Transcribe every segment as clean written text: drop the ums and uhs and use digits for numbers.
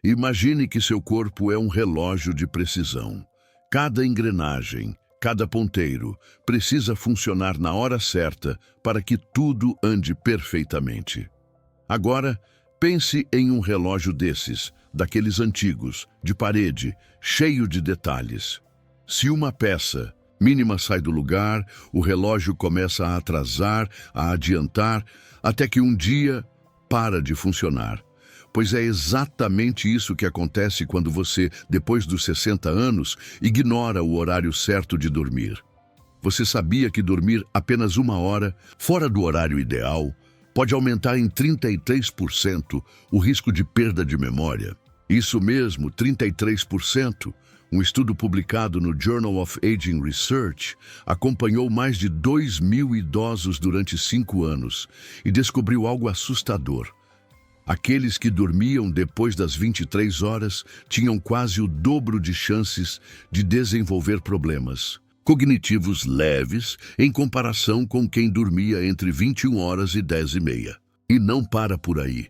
Imagine que seu corpo é um relógio de precisão. Cada engrenagem, cada ponteiro precisa funcionar na hora certa para que tudo ande perfeitamente. Agora, pense em um relógio desses, daqueles antigos, de parede, cheio de detalhes. Se uma peça mínima sai do lugar, o relógio começa a atrasar, a adiantar, até que um dia para de funcionar. Pois é exatamente isso que acontece quando você, depois dos 60 anos, ignora o horário certo de dormir. Você sabia que dormir apenas 1 hora, fora do horário ideal, pode aumentar em 33% o risco de perda de memória? Isso mesmo, 33%. Um estudo publicado no Journal of Aging Research acompanhou mais de 2.000 idosos durante 5 anos e descobriu algo assustador. Aqueles que dormiam depois das 23 horas tinham quase o dobro de chances de desenvolver problemas cognitivos leves em comparação com quem dormia entre 21 horas e 10h30. E não para por aí.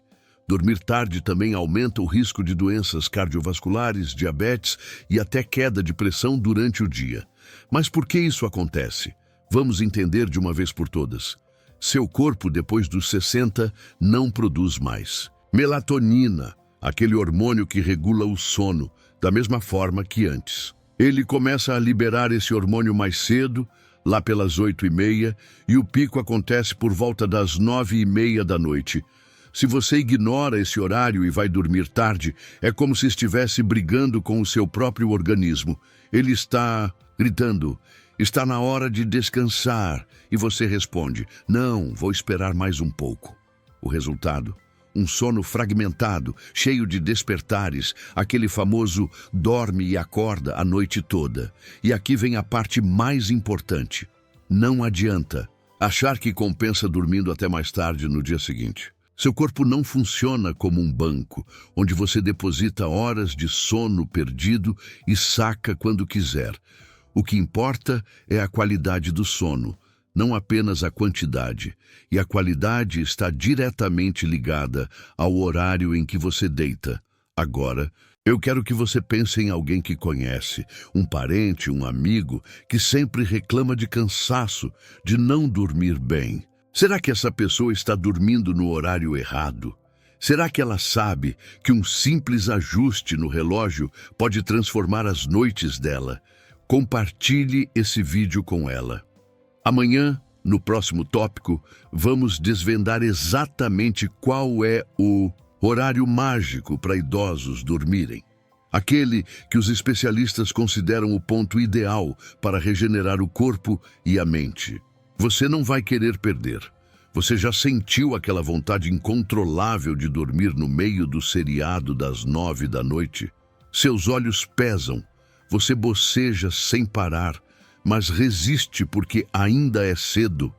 Dormir tarde também aumenta o risco de doenças cardiovasculares, diabetes e até queda de pressão durante o dia. Mas por que isso acontece? Vamos entender de uma vez por todas. Seu corpo, depois dos 60, não produz mais melatonina, aquele hormônio que regula o sono, da mesma forma que antes. Ele começa a liberar esse hormônio mais cedo, lá pelas 8h30, e o pico acontece por volta das 9h30 da noite. Se você ignora esse horário e vai dormir tarde, é como se estivesse brigando com o seu próprio organismo. Ele está gritando: está na hora de descansar. E você responde: não, vou esperar mais um pouco. O resultado? Um sono fragmentado, cheio de despertares, aquele famoso dorme e acorda a noite toda. E aqui vem a parte mais importante. Não adianta achar que compensa dormindo até mais tarde no dia seguinte. Seu corpo não funciona como um banco, onde você deposita horas de sono perdido e saca quando quiser. O que importa é a qualidade do sono, não apenas a quantidade. E a qualidade está diretamente ligada ao horário em que você deita. Agora, eu quero que você pense em alguém que conhece, um parente, um amigo, que sempre reclama de cansaço, de não dormir bem. Será que essa pessoa está dormindo no horário errado? Será que ela sabe que um simples ajuste no relógio pode transformar as noites dela? Compartilhe esse vídeo com ela. Amanhã, no próximo tópico, vamos desvendar exatamente qual é o horário mágico para idosos dormirem. Aquele que os especialistas consideram o ponto ideal para regenerar o corpo e a mente. Você não vai querer perder. Você já sentiu aquela vontade incontrolável de dormir no meio do seriado das 9 da noite? Seus olhos pesam, você boceja sem parar, mas resiste porque ainda é cedo.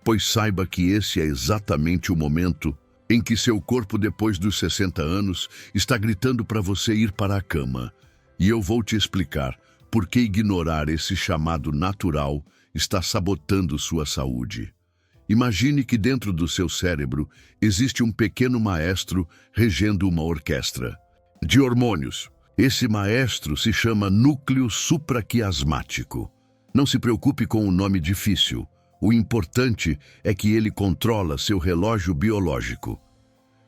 Pois saiba que esse é exatamente o momento em que seu corpo, depois dos 60 anos, está gritando para você ir para a cama. E eu vou te explicar por que ignorar esse chamado natural está sabotando sua saúde. Imagine que dentro do seu cérebro existe um pequeno maestro regendo uma orquestra de hormônios. Esse maestro se chama núcleo supraquiasmático. Não se preocupe com o nome difícil. O importante é que ele controla seu relógio biológico.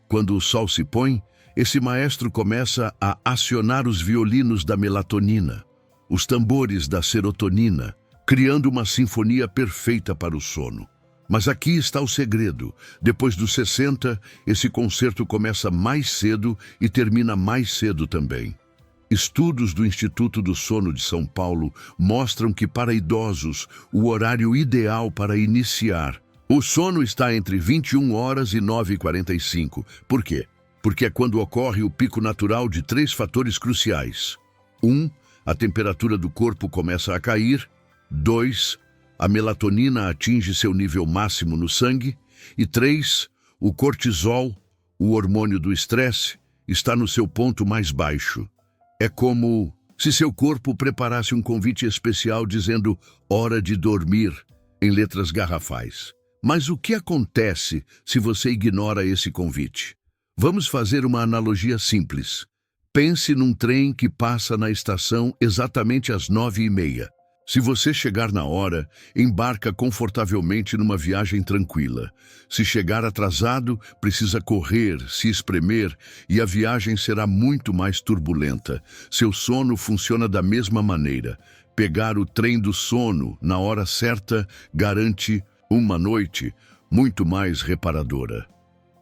Quando o sol se põe, esse maestro começa a acionar os violinos da melatonina, os tambores da serotonina, criando uma sinfonia perfeita para o sono. Mas aqui está o segredo. Depois dos 60, esse concerto começa mais cedo e termina mais cedo também. Estudos do Instituto do Sono de São Paulo mostram que para idosos, o horário ideal para iniciar o sono está entre 21 horas e 9h45. Por quê? Porque é quando ocorre o pico natural de 3 fatores cruciais. 1. A temperatura do corpo começa a cair. 2. A melatonina atinge seu nível máximo no sangue. E 3. O cortisol, o hormônio do estresse, está no seu ponto mais baixo. É como se seu corpo preparasse um convite especial dizendo hora de dormir, em letras garrafais. Mas o que acontece se você ignora esse convite? Vamos fazer uma analogia simples. Pense num trem que passa na estação exatamente às 9h30. Se você chegar na hora, embarca confortavelmente numa viagem tranquila. Se chegar atrasado, precisa correr, se espremer e a viagem será muito mais turbulenta. Seu sono funciona da mesma maneira. Pegar o trem do sono na hora certa garante uma noite muito mais reparadora.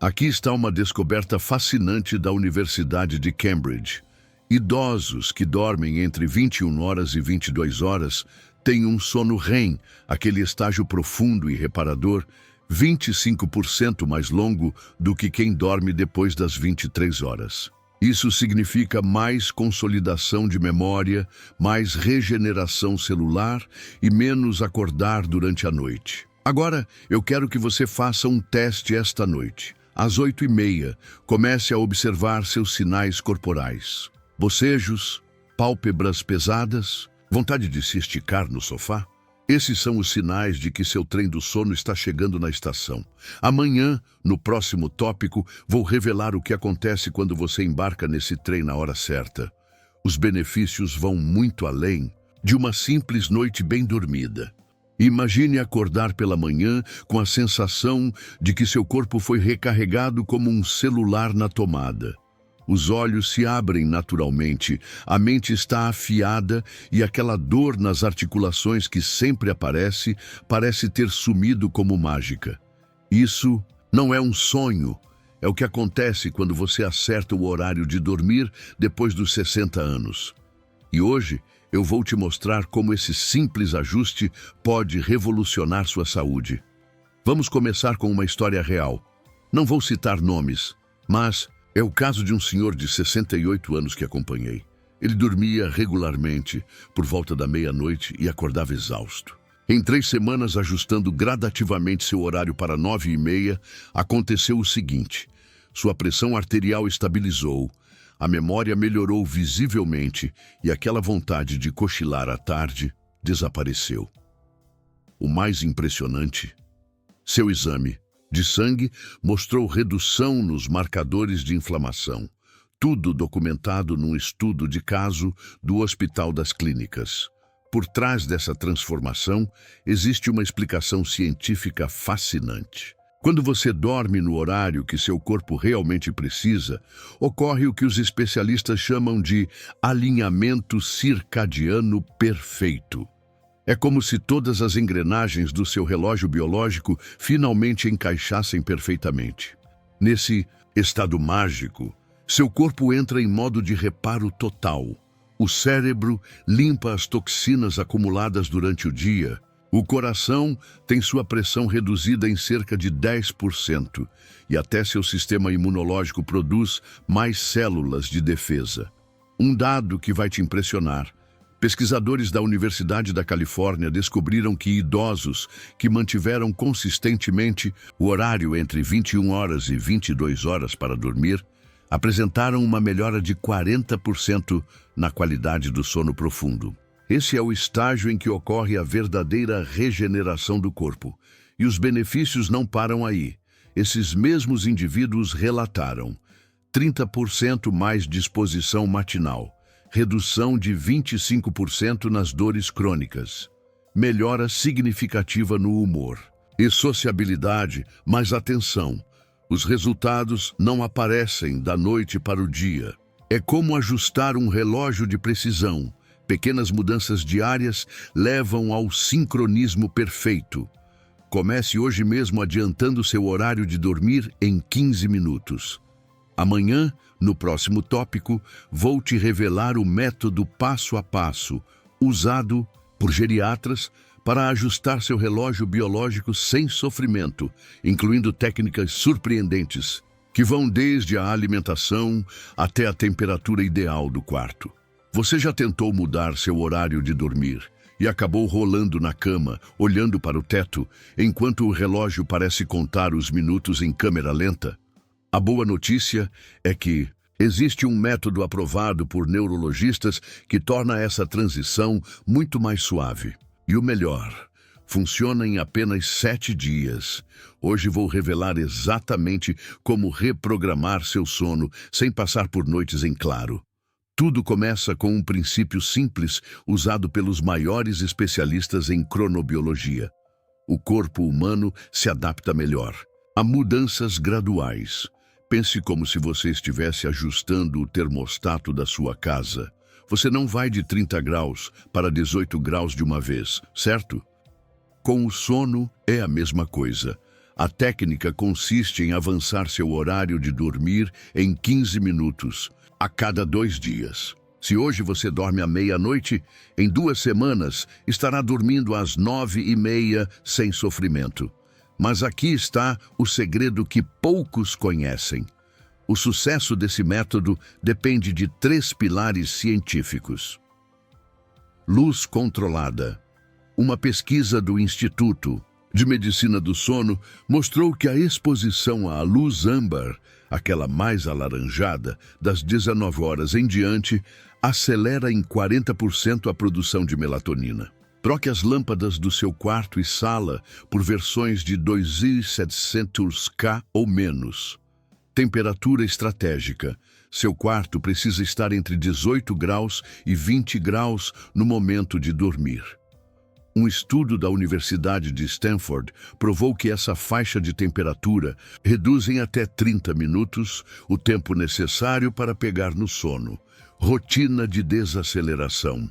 Aqui está uma descoberta fascinante da Universidade de Cambridge. Idosos que dormem entre 21 horas e 22 horas têm um sono REM, aquele estágio profundo e reparador, 25% mais longo do que quem dorme depois das 23 horas. Isso significa mais consolidação de memória, mais regeneração celular e menos acordar durante a noite. Agora, eu quero que você faça um teste esta noite. Às 8h30, comece a observar seus sinais corporais. Bocejos, pálpebras pesadas, vontade de se esticar no sofá? Esses são os sinais de que seu trem do sono está chegando na estação. Amanhã, no próximo tópico, vou revelar o que acontece quando você embarca nesse trem na hora certa. Os benefícios vão muito além de uma simples noite bem dormida. Imagine acordar pela manhã com a sensação de que seu corpo foi recarregado como um celular na tomada. Os olhos se abrem naturalmente, a mente está afiada e aquela dor nas articulações que sempre aparece parece ter sumido como mágica. Isso não é um sonho, é o que acontece quando você acerta o horário de dormir depois dos 60 anos. E hoje eu vou te mostrar como esse simples ajuste pode revolucionar sua saúde. Vamos começar com uma história real. Não vou citar nomes, mas é o caso de um senhor de 68 anos que acompanhei. Ele dormia regularmente, por volta da meia-noite, e acordava exausto. Em 3 semanas, ajustando gradativamente seu horário para 9h30, aconteceu o seguinte: sua pressão arterial estabilizou, a memória melhorou visivelmente e aquela vontade de cochilar à tarde desapareceu. O mais impressionante, seu exame de sangue mostrou redução nos marcadores de inflamação. Tudo documentado num estudo de caso do Hospital das Clínicas. Por trás dessa transformação, existe uma explicação científica fascinante. Quando você dorme no horário que seu corpo realmente precisa, ocorre o que os especialistas chamam de alinhamento circadiano perfeito. É como se todas as engrenagens do seu relógio biológico finalmente encaixassem perfeitamente. Nesse estado mágico, seu corpo entra em modo de reparo total. O cérebro limpa as toxinas acumuladas durante o dia. O coração tem sua pressão reduzida em cerca de 10% e até seu sistema imunológico produz mais células de defesa. Um dado que vai te impressionar. Pesquisadores da Universidade da Califórnia descobriram que idosos que mantiveram consistentemente o horário entre 21 horas e 22 horas para dormir apresentaram uma melhora de 40% na qualidade do sono profundo. Esse é o estágio em que ocorre a verdadeira regeneração do corpo. E os benefícios não param aí. Esses mesmos indivíduos relataram 30% mais disposição matinal, redução de 25% nas dores crônicas, melhora significativa no humor e sociabilidade, mas atenção, os resultados não aparecem da noite para o dia. É como ajustar um relógio de precisão. Pequenas mudanças diárias levam ao sincronismo perfeito. Comece hoje mesmo adiantando seu horário de dormir em 15 minutos. Amanhã, no próximo tópico, vou te revelar o método passo a passo, usado por geriatras para ajustar seu relógio biológico sem sofrimento, incluindo técnicas surpreendentes, que vão desde a alimentação até a temperatura ideal do quarto. Você já tentou mudar seu horário de dormir e acabou rolando na cama, olhando para o teto, enquanto o relógio parece contar os minutos em câmera lenta? A boa notícia é que existe um método aprovado por neurologistas que torna essa transição muito mais suave. E o melhor, funciona em apenas 7 dias. Hoje vou revelar exatamente como reprogramar seu sono sem passar por noites em claro. Tudo começa com um princípio simples usado pelos maiores especialistas em cronobiologia. O corpo humano se adapta melhor a mudanças graduais. Pense como se você estivesse ajustando o termostato da sua casa. Você não vai de 30 graus para 18 graus de uma vez, certo? Com o sono é a mesma coisa. A técnica consiste em avançar seu horário de dormir em 15 minutos, a cada 2 dias. Se hoje você dorme à meia-noite, em 2 semanas estará dormindo às 9h30 sem sofrimento. Mas aqui está o segredo que poucos conhecem. O sucesso desse método depende de 3 pilares científicos. Luz controlada. Uma pesquisa do Instituto de Medicina do Sono mostrou que a exposição à luz âmbar, aquela mais alaranjada, das 19 horas em diante, acelera em 40% a produção de melatonina. Troque as lâmpadas do seu quarto e sala por versões de 2700K ou menos. Temperatura estratégica. Seu quarto precisa estar entre 18 graus e 20 graus no momento de dormir. Um estudo da Universidade de Stanford provou que essa faixa de temperatura reduz em até 30 minutos o tempo necessário para pegar no sono. Rotina de desaceleração.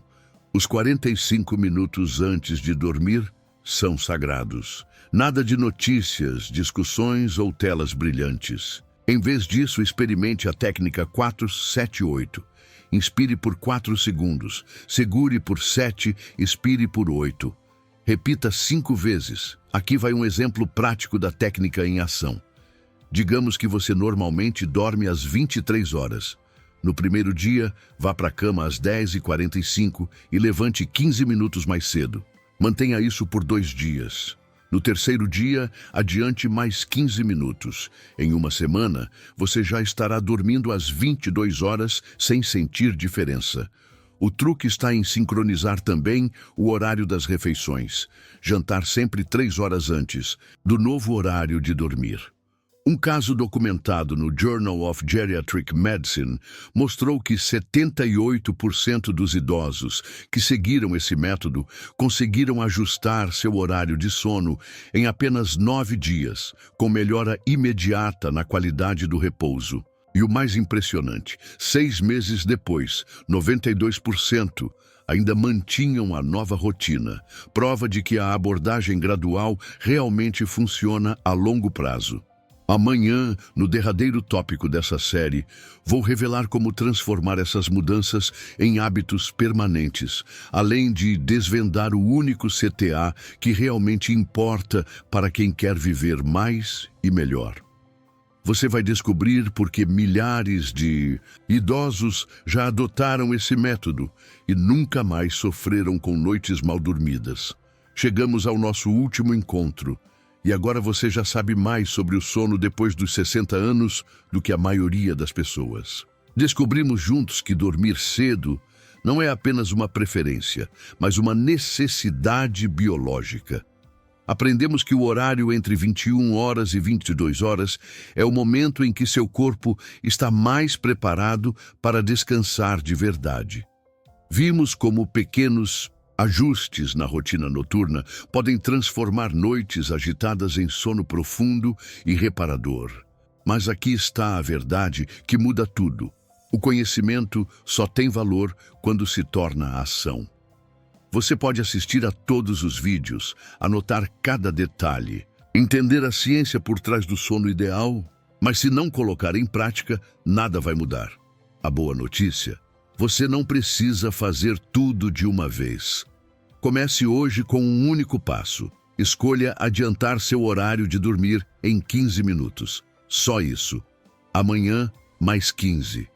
Os 45 minutos antes de dormir são sagrados. Nada de notícias, discussões ou telas brilhantes. Em vez disso, experimente a técnica 4-7-8. Inspire por 4 segundos, segure por 7, expire por 8. Repita 5 vezes. Aqui vai um exemplo prático da técnica em ação. Digamos que você normalmente dorme às 23 horas. No primeiro dia, vá para a cama às 10h45 e levante 15 minutos mais cedo. Mantenha isso por 2 dias. No terceiro dia, adiante mais 15 minutos. Em uma semana, você já estará dormindo às 22 horas sem sentir diferença. O truque está em sincronizar também o horário das refeições. Jantar sempre 3 horas antes do novo horário de dormir. Um caso documentado no Journal of Geriatric Medicine mostrou que 78% dos idosos que seguiram esse método conseguiram ajustar seu horário de sono em apenas 9 dias, com melhora imediata na qualidade do repouso. E o mais impressionante, 6 meses depois, 92% ainda mantinham a nova rotina, prova de que a abordagem gradual realmente funciona a longo prazo. Amanhã, no derradeiro tópico dessa série, vou revelar como transformar essas mudanças em hábitos permanentes, além de desvendar o único CTA que realmente importa para quem quer viver mais e melhor. Você vai descobrir porque milhares de idosos já adotaram esse método e nunca mais sofreram com noites mal dormidas. Chegamos ao nosso último encontro. E agora você já sabe mais sobre o sono depois dos 60 anos do que a maioria das pessoas. Descobrimos juntos que dormir cedo não é apenas uma preferência, mas uma necessidade biológica. Aprendemos que o horário entre 21 horas e 22 horas é o momento em que seu corpo está mais preparado para descansar de verdade. Vimos como pequenos ajustes na rotina noturna podem transformar noites agitadas em sono profundo e reparador. Mas aqui está a verdade que muda tudo. O conhecimento só tem valor quando se torna ação. Você pode assistir a todos os vídeos, anotar cada detalhe, entender a ciência por trás do sono ideal, mas se não colocar em prática, nada vai mudar. A boa notícia: você não precisa fazer tudo de uma vez. Comece hoje com um único passo. Escolha adiantar seu horário de dormir em 15 minutos. Só isso. Amanhã, mais 15.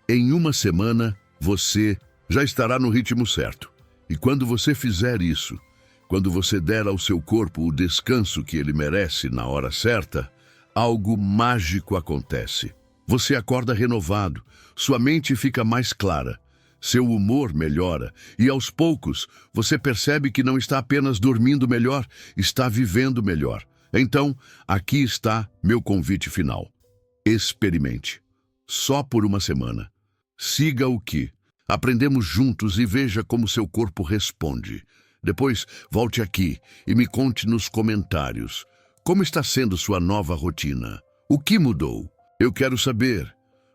Em uma semana, você já estará no ritmo certo. E quando você fizer isso, quando você der ao seu corpo o descanso que ele merece na hora certa, algo mágico acontece. Você acorda renovado, sua mente fica mais clara, seu humor melhora e, aos poucos, você percebe que não está apenas dormindo melhor, está vivendo melhor. Então, aqui está meu convite final. Experimente. Só por uma semana. Siga o que Aprendemos juntos e veja como seu corpo responde. Depois, volte aqui e me conte nos comentários. Como está sendo sua nova rotina? O que mudou? Eu quero saber,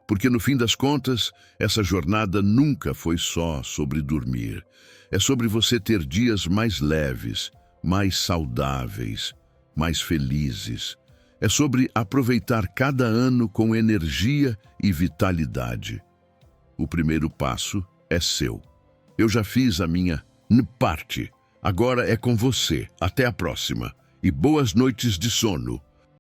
porque no fim das contas, essa jornada nunca foi só sobre dormir. É sobre você ter dias mais leves, mais saudáveis, mais felizes. É sobre aproveitar cada ano com energia e vitalidade. O primeiro passo é seu. Eu já fiz a minha parte. Agora é com você. Até a próxima. E boas noites de sono.